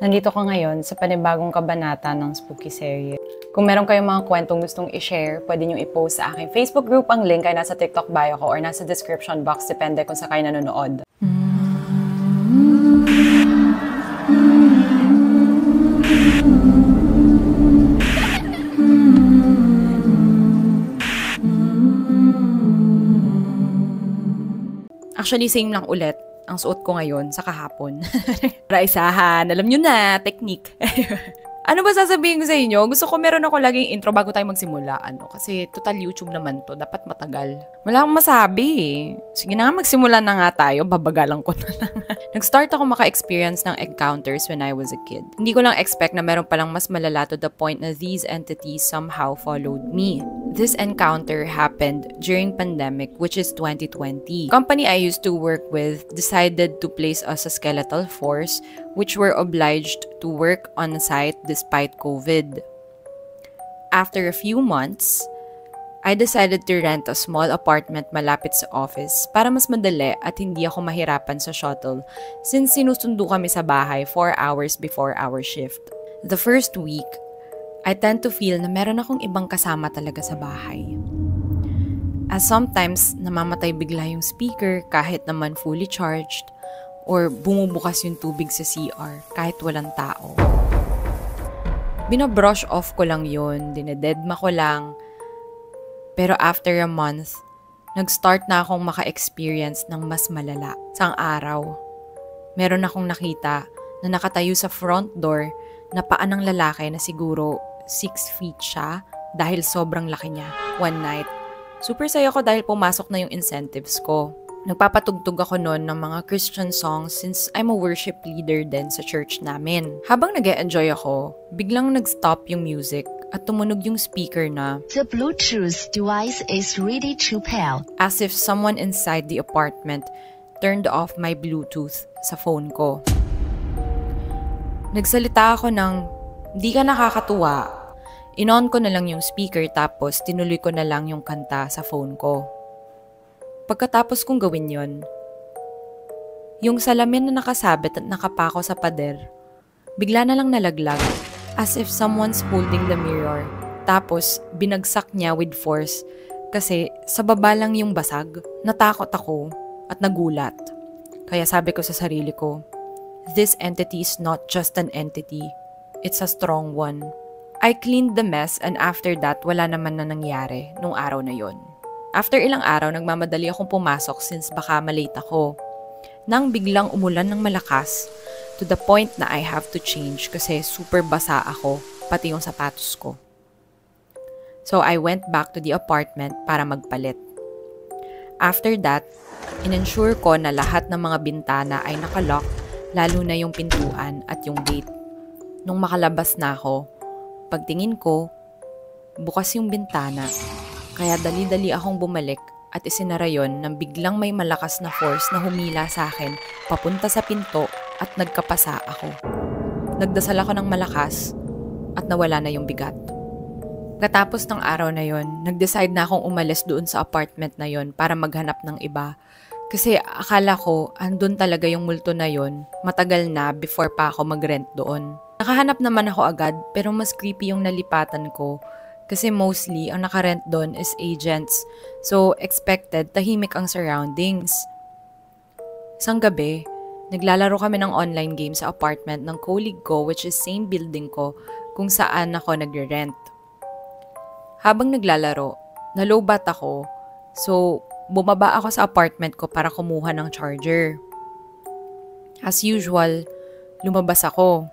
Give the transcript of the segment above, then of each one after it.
Nandito ka ngayon sa panibagong kabanata ng Spooky Serye. Kung meron kayong mga kwentong gustong i-share, pwede nyo i-post sa aking Facebook group. Ang link ay nasa TikTok bio ko or nasa description box, depende kung sa kayo nanonood. Actually, same lang ulit ang suot ko ngayon sa kahapon. Para isahan, alam nyo na, technique. Ano ba sasabihin ko sa inyo? Gusto ko meron ako laging intro bago tayo magsimula. Kasi total YouTube naman to, dapat matagal. Wala akong masabi eh. Sige na nga, magsimula na nga tayo, babagalan ko na lang. Nag-start ako maka-experience ng encounters when I was a kid. Hindi ko lang expect na meron palang mas malala to the point na these entities somehow followed me. This encounter happened during pandemic, which is 2020. Company I used to work with decided to place us a skeletal force, which were obliged to work on site despite COVID. After a few months, I decided to rent a small apartment malapit sa office para mas madali at hindi ako mahirapan sa shuttle since sinusundo kami sa bahay 4 hours before our shift. The first week, I tend to feel na meron akong ibang kasama talaga sa bahay. As sometimes, namamatay bigla yung speaker kahit naman fully charged or bumubukas yung tubig sa CR kahit walang tao. Binabrush off ko lang yun, dinededma ko lang. Pero after a month, nag-start na akong maka-experience ng mas malala. Sang araw, meron akong nakita na nakatayo sa front door na paa ng lalaki na siguro 6 feet siya dahil sobrang laki niya. One night, super saya ko dahil pumasok na yung incentives ko. Nagpapatugtog ako noon ng mga Christian songs since I'm a worship leader din sa church namin. Habang nag-e-enjoy ako, biglang nag-stop yung music at tumunog yung speaker na The Bluetooth device is ready to pair. As if someone inside the apartment turned off my Bluetooth sa phone ko. Nagsalita ako ng, "Di ka nakakatuwa." In-on ko na lang yung speaker tapos tinuloy ko na lang yung kanta sa phone ko. Pagkatapos kong gawin yon, yung salamin na nakasabit at nakapako sa pader, bigla na lang nalaglag as if someone's holding the mirror. Tapos binagsak niya with force kasi sa baba lang yung basag. Natakot ako at nagulat. Kaya sabi ko sa sarili ko, this entity is not just an entity, it's a strong one. I cleaned the mess and after that, wala naman na nangyari nung araw na yon. After ilang araw, nagmamadali akong pumasok since baka malate ako. Nang biglang umulan ng malakas, to the point na I have to change kasi super basa ako, pati yung sapatos ko. So I went back to the apartment para magpalit. After that, in-ensure ko na lahat ng mga bintana ay nakalock, lalo na yung pintuan at yung gate. Nung makalabas na ako, pagtingin ko, bukas yung bintana, kaya dali-dali akong bumalik at isinara yon nang biglang may malakas na force na humila sa akin papunta sa pinto at nagkapasa ako. Nagdasal ako ng malakas at nawala na yung bigat. Katapos ng araw na yon, nag-decide na akong umalis doon sa apartment na yon para maghanap ng iba. Kasi akala ko andun talaga yung multo na yon, matagal na before pa ako mag-rent doon. Nakahanap naman ako agad pero mas creepy yung nalipatan ko kasi mostly ang nakarent doon is agents. So expected tahimik ang surroundings. Isang gabi, naglalaro kami ng online game sa apartment ng colleague ko which is same building ko kung saan ako nagre-rent. Habang naglalaro, nalobat ako so bumaba ako sa apartment ko para kumuha ng charger. As usual, lumabas ako.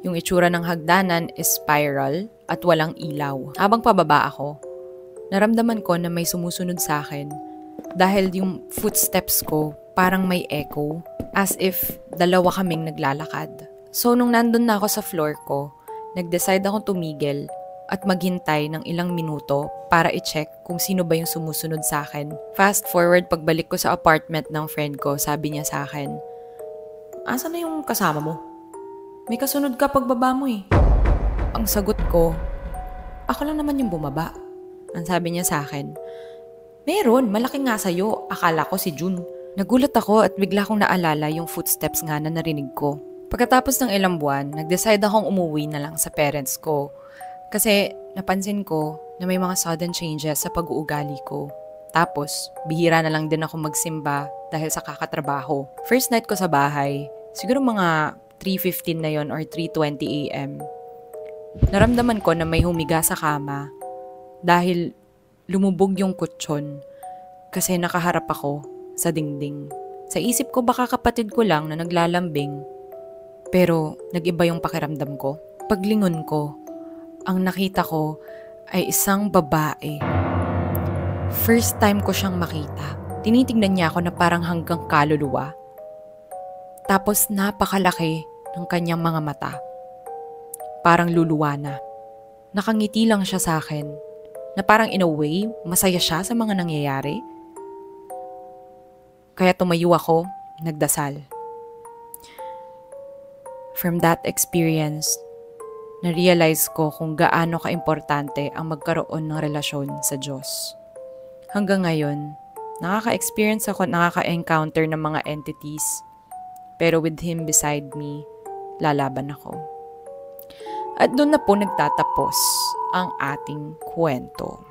Yung itsura ng hagdanan is spiral at walang ilaw. Habang pababa ako, naramdaman ko na may sumusunod sa akin dahil yung footsteps ko parang may echo as if dalawa kaming naglalakad. So nung nandun na ako sa floor ko, nag-decide akong tumigil at maghintay ng ilang minuto para i-check kung sino ba yung sumusunod sa akin. Fast forward, pagbalik ko sa apartment ng friend ko, sabi niya sa akin, "Asan na yung kasama mo? May kasunod ka pagbaba mo eh." Ang sagot ko, "Ako lang naman yung bumaba." Ang sabi niya sa akin, "Meron, malaki nga sa'yo. Akala ko si Jun." Nagulat ako at bigla kong naalala yung footsteps nga na narinig ko. Pagkatapos ng ilang buwan, nag-decide akong umuwi na lang sa parents ko. Kasi napansin ko na may mga sudden changes sa pag-uugali ko. Tapos, bihira na lang din ako magsimba dahil sa kakatrabaho. First night ko sa bahay, siguro mga 3:15 na yon or 3:20 a.m. Naramdaman ko na may humiga sa kama dahil lumubog yung kutsyon kasi nakaharap ako sa dingding. Sa isip ko baka kapatid ko lang na naglalambing. Pero nag-iba yung pakiramdam ko. Paglingon ko, ang nakita ko ay isang babae. First time ko siyang makita. Tinitignan niya ako na parang hanggang kaluluwa. Tapos napakalaki ng kanyang mga mata. Parang luluwa na. Nakangiti lang siya sa akin na parang in a way, masaya siya sa mga nangyayari. Kaya tumayo ako, nagdasal. From that experience, na-realize ko kung gaano ka-importante ang magkaroon ng relasyon sa Diyos. Hanggang ngayon, nakaka-experience ako, nakaka-encounter ng mga entities, pero with Him beside me, lalaban ako. At doon na po nagtatapos ang ating kwento.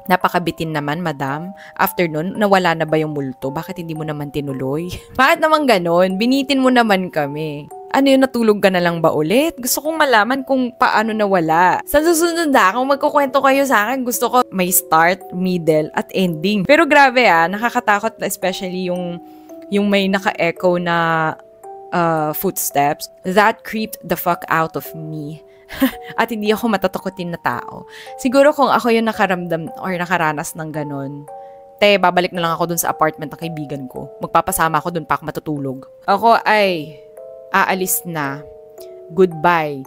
Napakabitin naman, madam. After nun, nawala na ba yung multo? Bakit hindi mo naman tinuloy? Bakit naman ganon? Binitin mo naman kami. Ano yun, natulog ka na lang ba ulit? Gusto kong malaman kung paano nawala. Sa susunod na, kung magkukwento kayo sa akin, gusto ko may start, middle, at ending. Pero grabe nakakatakot, especially yung may naka-echo na footsteps. That creeped the fuck out of me. At hindi ako matatakotin na tao. Siguro kung ako yung nakaramdam or nakaranas ng ganon, babalik na lang ako dun sa apartment ng kaibigan ko. Magpapasama ako dun pa ako matutulog. Ako ay aalis na. Goodbye.